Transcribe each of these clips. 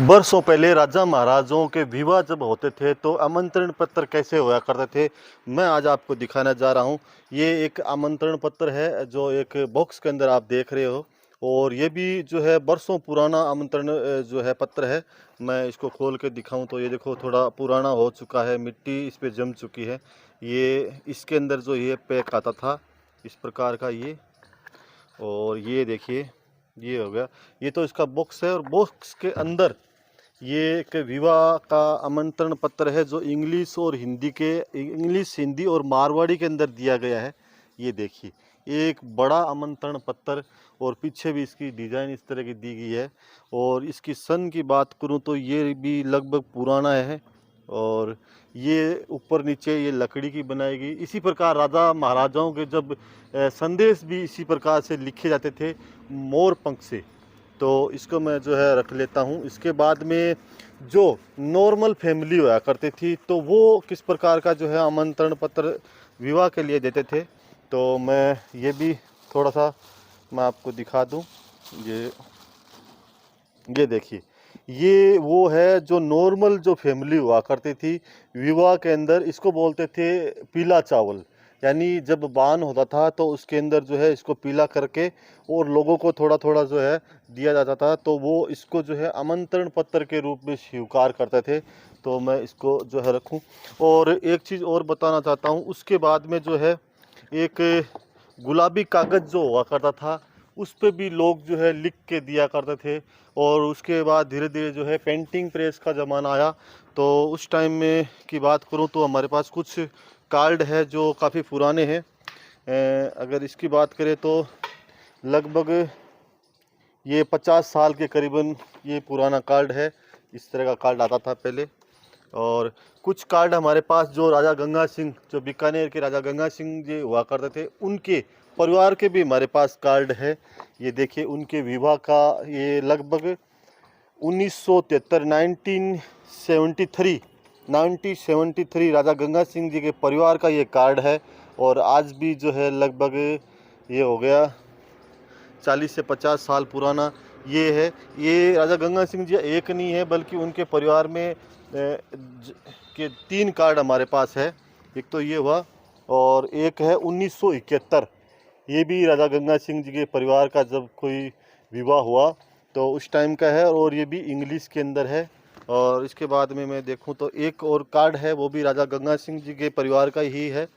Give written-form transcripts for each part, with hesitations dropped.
बरसों पहले राजा महाराजाओं के विवाह जब होते थे तो आमंत्रण पत्र कैसे हुआ करते थे, मैं आज आपको दिखाने जा रहा हूँ। ये एक आमंत्रण पत्र है जो एक बॉक्स के अंदर आप देख रहे हो, और ये भी जो है बरसों पुराना आमंत्रण जो है पत्र है। मैं इसको खोल के दिखाऊं तो ये देखो थोड़ा पुराना हो चुका है, मिट्टी इस पे जम चुकी है। ये इसके अंदर जो ये पैक आता था इस प्रकार का ये, और ये देखिए ये हो गया। ये तो इसका बॉक्स है, और बॉक्स के अंदर ये एक विवाह का आमंत्रण पत्र है जो इंग्लिश हिंदी और मारवाड़ी के अंदर दिया गया है। ये देखिए एक बड़ा आमंत्रण पत्र, और पीछे भी इसकी डिज़ाइन इस तरह की दी गई है। और इसकी सन की बात करूं तो ये भी लगभग पुराना है, और ये ऊपर नीचे ये लकड़ी की बनाई गई। इसी प्रकार राजा महाराजाओं के जब संदेश भी इसी प्रकार से लिखे जाते थे, मोर पंख से। तो इसको मैं जो है रख लेता हूँ। इसके बाद में जो नॉर्मल फैमिली हुआ करती थी तो वो किस प्रकार का जो है आमंत्रण पत्र विवाह के लिए देते थे, तो मैं ये भी थोड़ा सा मैं आपको दिखा दूँ। ये देखिए ये वो है जो नॉर्मल जो फैमिली हुआ करती थी विवाह के अंदर, इसको बोलते थे पीला चावल। यानी जब बान होता था तो उसके अंदर जो है इसको पीला करके और लोगों को थोड़ा थोड़ा जो है दिया जाता था, तो वो इसको जो है आमंत्रण पत्र के रूप में स्वीकार करते थे। तो मैं इसको जो है रखूं। और एक चीज़ और बताना चाहता हूं, उसके बाद में जो है एक गुलाबी कागज़ जो हुआ करता था उस पे भी लोग जो है लिख के दिया करते थे। और उसके बाद धीरे धीरे जो है पेंटिंग प्रेस का ज़माना आया, तो उस टाइम में की बात करूं तो हमारे पास कुछ कार्ड है जो काफ़ी पुराने हैं। अगर इसकी बात करें तो लगभग ये 50 साल के करीबन ये पुराना कार्ड है। इस तरह का कार्ड आता था पहले। और कुछ कार्ड हमारे पास जो राजा गंगा सिंह, जो बीकानेर के राजा गंगा सिंह जी हुआ करते थे, उनके परिवार के भी हमारे पास कार्ड है। ये देखिए उनके विवाह का, ये लगभग 1973 1973 राजा गंगा सिंह जी के परिवार का ये कार्ड है। और आज भी जो है लगभग ये हो गया 40 से 50 साल पुराना ये है। ये राजा गंगा सिंह जी एक नहीं है बल्कि उनके परिवार में के 3 कार्ड हमारे पास है। एक तो ये हुआ, और एक है 1971, ये भी राजा गंगा सिंह जी के परिवार का जब कोई विवाह हुआ तो उस टाइम का है, और ये भी इंग्लिश के अंदर है। और इसके बाद में मैं देखूं तो एक और कार्ड है, वो भी राजा गंगा सिंह जी के परिवार का ही है,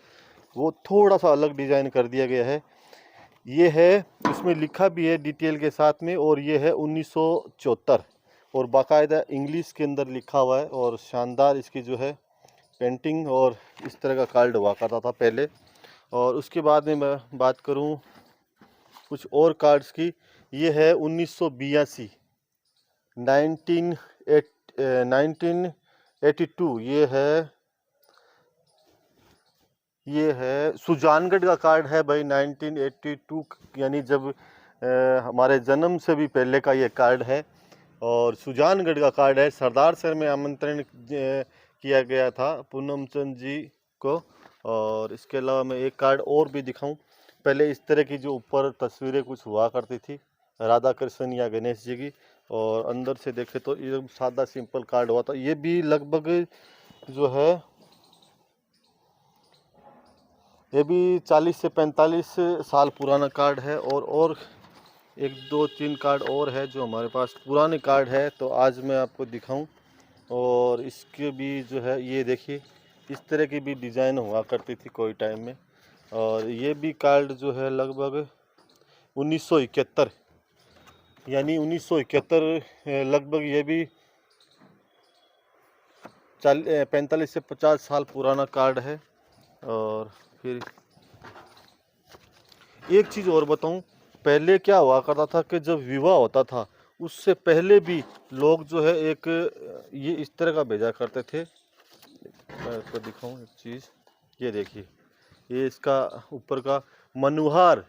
वो थोड़ा सा अलग डिज़ाइन कर दिया गया है। ये है, इसमें लिखा भी है डिटेल के साथ में, और ये है 1974, और बाकायदा इंग्लिश के अंदर लिखा हुआ है, और शानदार इसकी जो है पेंटिंग। और इस तरह का कार्ड हुआ करता था पहले। और उसके बाद में मैं बात करूं कुछ और कार्ड्स की, ये है 1982 1982, ये है सुजानगढ़ का कार्ड है भाई, 1982, यानी जब हमारे जन्म से भी पहले का ये कार्ड है। और सुजानगढ़ का कार्ड है, सरदार सर में आमंत्रण किया गया था पूनम चंद जी को। और इसके अलावा मैं एक कार्ड और भी दिखाऊं। पहले इस तरह की जो ऊपर तस्वीरें कुछ हुआ करती थी राधा कृष्ण या गणेश जी की, और अंदर से देखे तो ये सादा सिंपल कार्ड हुआ था। ये भी लगभग जो है ये भी 40 से 45 साल पुराना कार्ड है। और एक दो तीन कार्ड और है जो हमारे पास पुराने कार्ड है, तो आज मैं आपको दिखाऊं। और इसके भी जो है ये देखिए इस तरह की भी डिज़ाइन हुआ करती थी कोई टाइम में। और ये भी कार्ड जो है लगभग 1971, यानी 1971 लगभग ये भी 45 से 50 साल पुराना कार्ड है। और फिर एक चीज़ और बताऊं, पहले क्या हुआ करता था कि जब विवाह होता था उससे पहले भी लोग जो है एक ये इस तरह का भेजा करते थे। मैं आपको दिखाऊं एक चीज़, ये देखिए ये इसका ऊपर का मनुहार,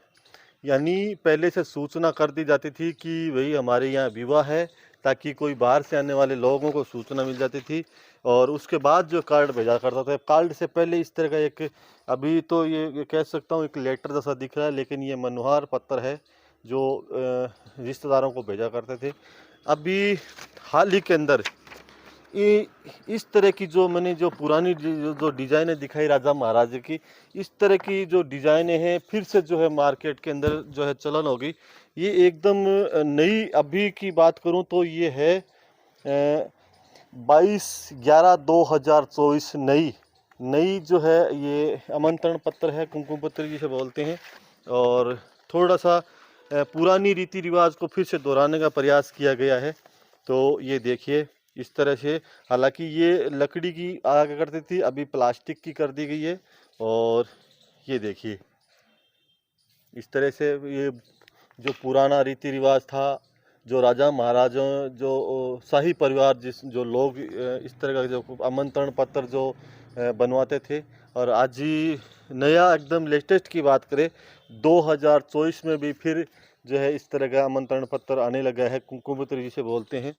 यानी पहले से सूचना कर दी जाती थी कि भाई हमारे यहाँ विवाह है, ताकि कोई बाहर से आने वाले लोगों को सूचना मिल जाती थी। और उसके बाद जो कार्ड भेजा करता था, कार्ड से पहले इस तरह का एक, अभी तो ये कह सकता हूँ एक लेटर जैसा दिख रहा है, लेकिन ये मनोहार पत्र है जो रिश्तेदारों को भेजा करते थे। अभी हाल ही के अंदर इस तरह की जो मैंने जो पुरानी जो डिज़ाइनें दिखाई राजा महाराजा की, इस तरह की जो डिज़ाइनें हैं फिर से जो है मार्केट के अंदर जो है चलन हो गई। ये एकदम नई अभी की बात करूं तो ये है 22/11/2024 नई नई जो है ये आमंत्रण पत्र है, कुमकुम पत्र जिसे बोलते हैं। और थोड़ा सा पुरानी रीति रिवाज को फिर से दोहराने का प्रयास किया गया है। तो ये देखिए इस तरह से, हालांकि ये लकड़ी की आया करती थी, अभी प्लास्टिक की कर दी गई है। और ये देखिए इस तरह से ये जो पुराना रीति रिवाज था, जो राजा महाराजा जो शाही परिवार जो लोग इस तरह का जो आमंत्रण पत्र जो बनवाते थे। और आज ही नया एकदम लेटेस्ट की बात करें 2024 में भी फिर जो है इस तरह का आमंत्रण पत्र आने लगा है, कुमकुम पत्र जिसे बोलते हैं।